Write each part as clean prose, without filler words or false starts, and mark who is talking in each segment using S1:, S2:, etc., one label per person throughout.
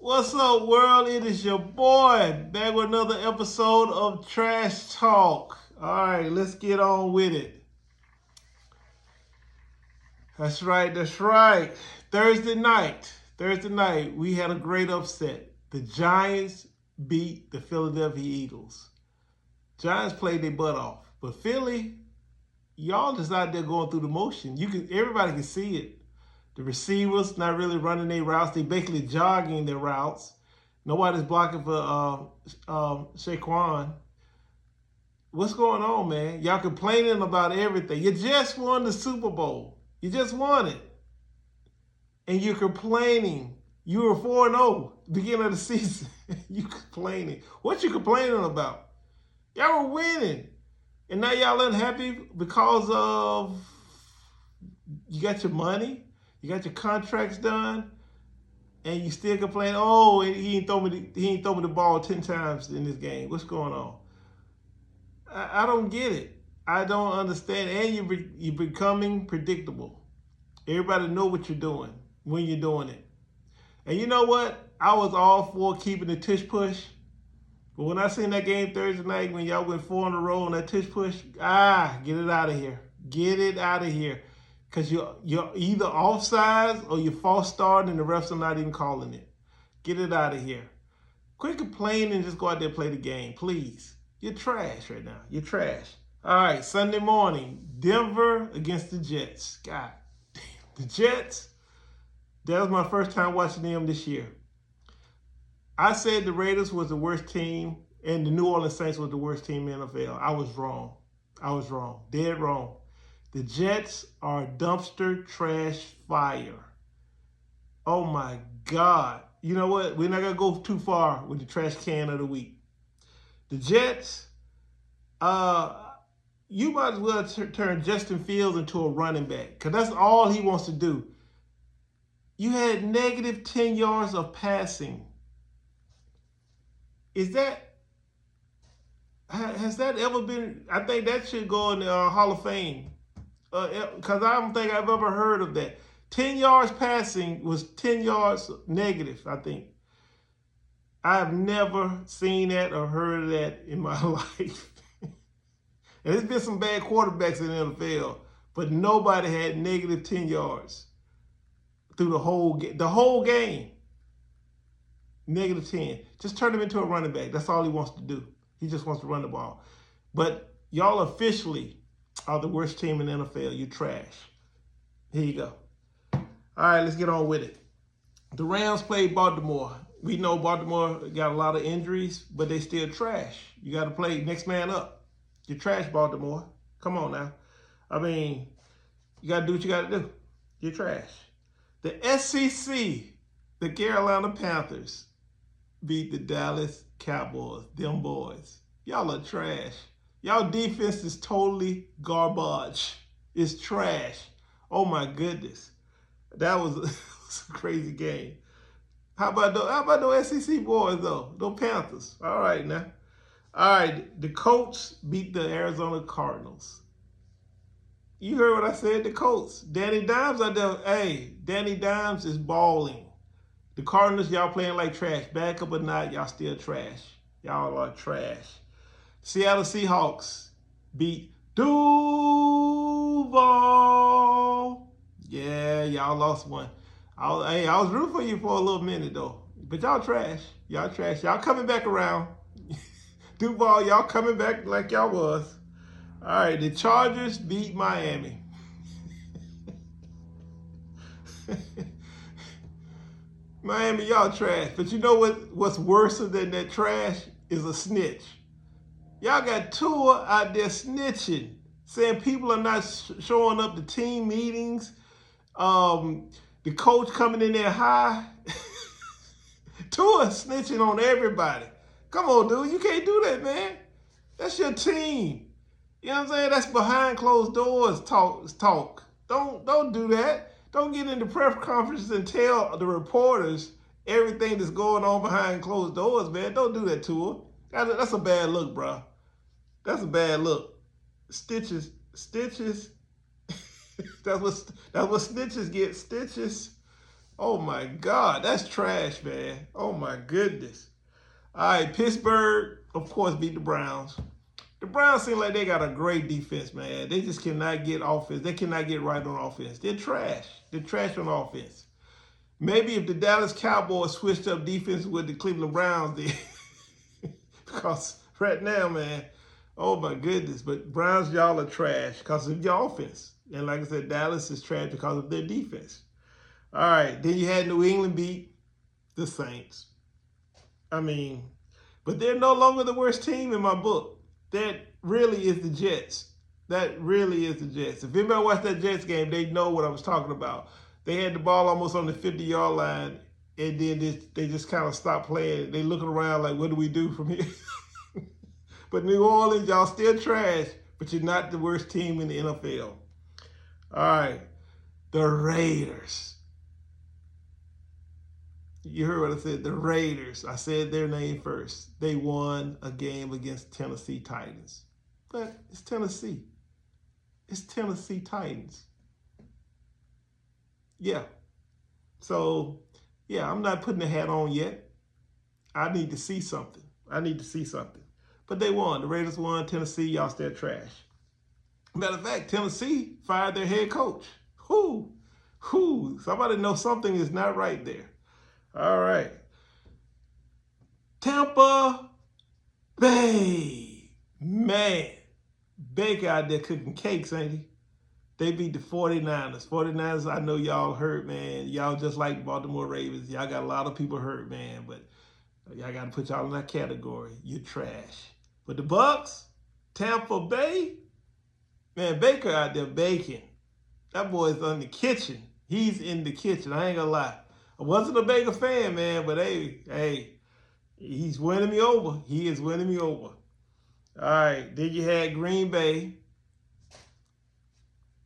S1: What's up, world? It is your boy back with another episode of Trash Talk. All right, let's get on with it. That's right. Thursday night, we had a great upset. The Giants beat the Philadelphia Eagles. Giants played their butt off, but Philly, y'all just out there going through the motion. Everybody can see it. The receivers not really running their routes. They basically jogging their routes. Nobody's blocking for Saquon. What's going on, man? Y'all complaining about everything. You just won the Super Bowl. You just won it. And you're complaining. You were 4-0 beginning of the season. You complaining. What you complaining about? Y'all were winning. And now y'all unhappy because of you got your money, you got your contracts done, and you still complain, oh, he ain't throw me the ball 10 times in this game. What's going on? I don't get it. I don't understand. And you're becoming predictable. Everybody know what you're doing when you're doing it. And you know what? I was all for keeping the tush push. But when I seen that game Thursday night when y'all went 4 in a row on that tush push, get it out of here. Get it out of here. Because you're either offsides or you're false starting and the refs are not even calling it. Get it out of here. Quit complaining and just go out there and play the game, please. You're trash right now. You're trash. All right, Sunday morning, Denver against the Jets. God damn, the Jets, that was my first time watching them this year. I said the Raiders was the worst team and the New Orleans Saints was the worst team in the NFL. I was wrong. Dead wrong. The Jets are dumpster trash fire. Oh my God. You know what? We're not going to go too far with the trash can of the week. The Jets, you might as well turn Justin Fields into a running back because that's all he wants to do. You had negative 10 yards of passing. Has that ever been? I think that should go in the Hall of Fame because I don't think I've ever heard of that. 10 yards passing was 10 yards negative, I think. I've never seen that or heard of that in my life. And there's been some bad quarterbacks in the NFL, but nobody had negative 10 yards through the whole game. Negative 10. Just turn him into a running back. That's all he wants to do. He just wants to run the ball. But y'all officially are the worst team in the NFL. You trash. Here you go. All right, let's get on with it. The Rams played Baltimore. We know Baltimore got a lot of injuries, but they still trash. You got to play next man up. You trash, Baltimore. Come on now. I mean, you got to do what you got to do. You're trash. The SEC, the Carolina Panthers, beat the Dallas Cowboys. Them boys. Y'all are trash. Y'all defense is totally garbage. It's trash. Oh my goodness. That was a crazy game. How about those SEC boys, though? Those Panthers. All right, now. All right, the Colts beat the Arizona Cardinals. You heard what I said, the Colts. Danny Dimes out there. Hey, Danny Dimes is balling. The Cardinals, y'all playing like trash. Back up or not, y'all still trash. Y'all are trash. Seattle Seahawks beat Duval. Yeah, y'all lost one. I was rooting for you for a little minute, though. But y'all trash. Y'all trash. Y'all coming back around. Duval, y'all coming back like y'all was. All right, the Chargers beat Miami. Miami, y'all trash. But you know what's worse than that trash is a snitch. Y'all got Tua out there snitching, saying people are not showing up to team meetings. The coach coming in there high. Tua snitching on everybody. Come on, dude. You can't do that, man. That's your team. You know what I'm saying? That's behind closed doors talk. Don't do that. Don't get into press conferences and tell the reporters everything that's going on behind closed doors, man. Don't do that to her. That's a bad look, bro. That's a bad look. Stitches. That's what snitches get. Stitches. Oh my God, that's trash, man. Oh my goodness. All right, Pittsburgh, of course, beat the Browns. The Browns seem like they got a great defense, man. They just cannot get offense. They cannot get right on offense. They're trash. They're trash on offense. Maybe if the Dallas Cowboys switched up defense with the Cleveland Browns, they because right now, man, oh my goodness. But Browns, y'all are trash because of your offense. And like I said, Dallas is trash because of their defense. All right, then you had New England beat the Saints. I mean, but they're no longer the worst team in my book. That really is the Jets. That really is the Jets. If anybody watched that Jets game, they know what I was talking about. They had the ball almost on the 50-yard line, and then they just kind of stopped playing. They looking around like, what do we do from here? But New Orleans, y'all still trash, but you're not the worst team in the NFL. All right, the Raiders. You heard what I said, the Raiders. I said their name first. They won a game against Tennessee Titans. But it's Tennessee. It's Tennessee Titans. Yeah. So, yeah, I'm not putting the hat on yet. I need to see something. But they won. The Raiders won. Tennessee, y'all still trash. Matter of fact, Tennessee fired their head coach. Somebody knows something is not right there. All right. Tampa Bay. Man, Baker out there cooking cakes, ain't he? They beat the 49ers. 49ers, I know y'all hurt, man. Y'all just like Baltimore Ravens. Y'all got a lot of people hurt, man. But y'all got to put y'all in that category. You're trash. But the Bucks, Tampa Bay, man, Baker out there baking. That boy's in the kitchen. He's in the kitchen. I ain't going to lie. I wasn't a Baker fan, man, but hey, he's winning me over. He is winning me over. All right, then you had Green Bay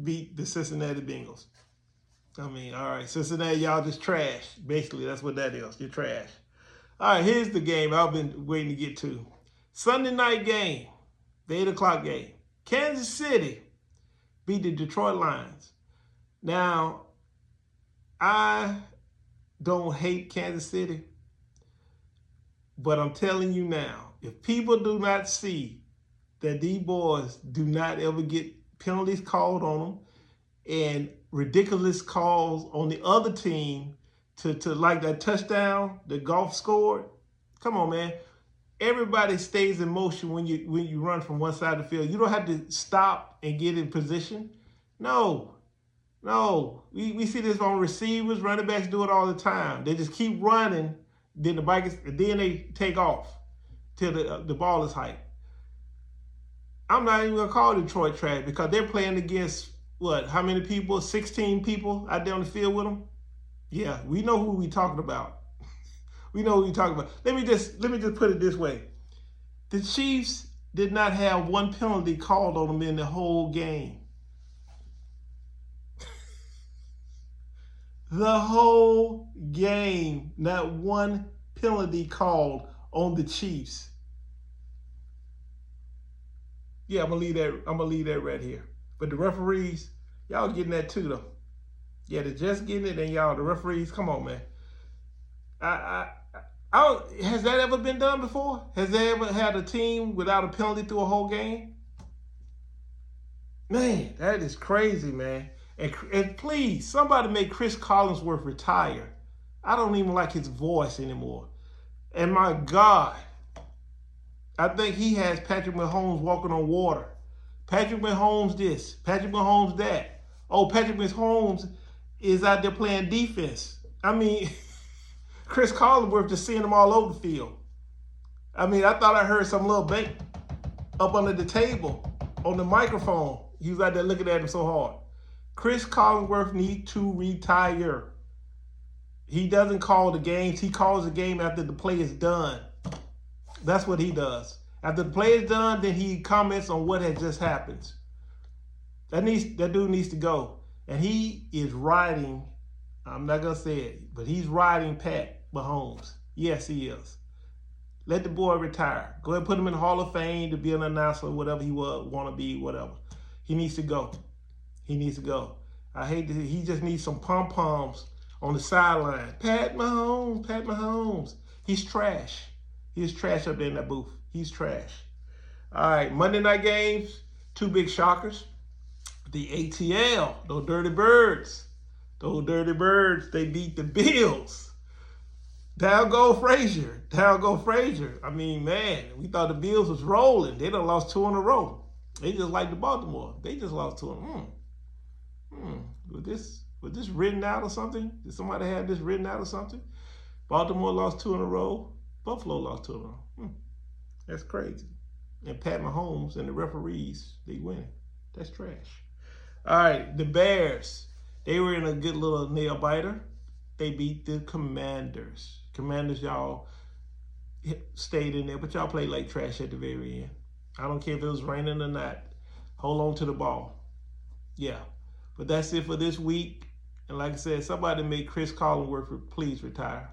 S1: beat the Cincinnati Bengals. I mean, all right, Cincinnati, y'all just trash. Basically, that's what that is. You're trash. All right, here's the game I've been waiting to get to. Sunday night game, the 8 o'clock game. Kansas City beat the Detroit Lions. Now, I don't hate Kansas City, but I'm telling you now, if people do not see that these boys do not ever get penalties called on them and ridiculous calls on the other team to like that touchdown that Goff scored, come on, man. Everybody stays in motion when you run from one side of the field. You don't have to stop and get in position. No. We see this on receivers, running backs do it all the time. They just keep running, then then they take off till the ball is hyped. I'm not even gonna call Detroit trash because they're playing against what? How many people? 16 people out there on the field with them. Yeah, we know who we talking about. We know who we talking about. Let me just put it this way: the Chiefs did not have one penalty called on them in the whole game. The whole game, not one penalty called on the Chiefs. Yeah, I'm gonna leave that right here. But the referees, y'all getting that too, though. Yeah, they're just getting it, and y'all, the referees, come on, man. Has that ever been done before? Has they ever had a team without a penalty through a whole game? Man, that is crazy, man. And please, somebody make Chris Collinsworth retire. I don't even like his voice anymore. And my God, I think he has Patrick Mahomes walking on water. Patrick Mahomes this, Patrick Mahomes that. Oh, Patrick Mahomes is out there playing defense. I mean, Chris Collinsworth just seeing them all over the field. I mean, I thought I heard some little bait up under the table on the microphone. He was out there looking at him so hard. Chris Collinsworth needs to retire. He doesn't call the games. He calls the game after the play is done. That's what he does. After the play is done, then he comments on what has just happened. That dude needs to go. And he is riding, I'm not going to say it, but he's riding Pat Mahomes. Yes, he is. Let the boy retire. Go ahead and put him in the Hall of Fame to be an announcer, whatever he want to be, whatever. He needs to go. He needs to go. I hate that he just needs some pom-poms on the sideline. Pat Mahomes. He's trash. He's trash up there in that booth. He's trash. All right, Monday night games, two big shockers. The ATL, those dirty birds. Those dirty birds, they beat the Bills. Down go Frazier. Down go Frazier. I mean, man, we thought the Bills was rolling. They done lost 2 in a row. They just like the Baltimore. They just lost 2 in a row. Was this written out or something? Did somebody have this written out or something? Baltimore lost 2 in a row. Buffalo lost 2 in a row. That's crazy. And Pat Mahomes and the referees, they winning. That's trash. All right, the Bears. They were in a good little nail biter. They beat the Commanders. Commanders, y'all stayed in there, but y'all played like trash at the very end. I don't care if it was raining or not. Hold on to the ball. Yeah. But that's it for this week. And like I said, somebody make Chris Collinsworth please retire.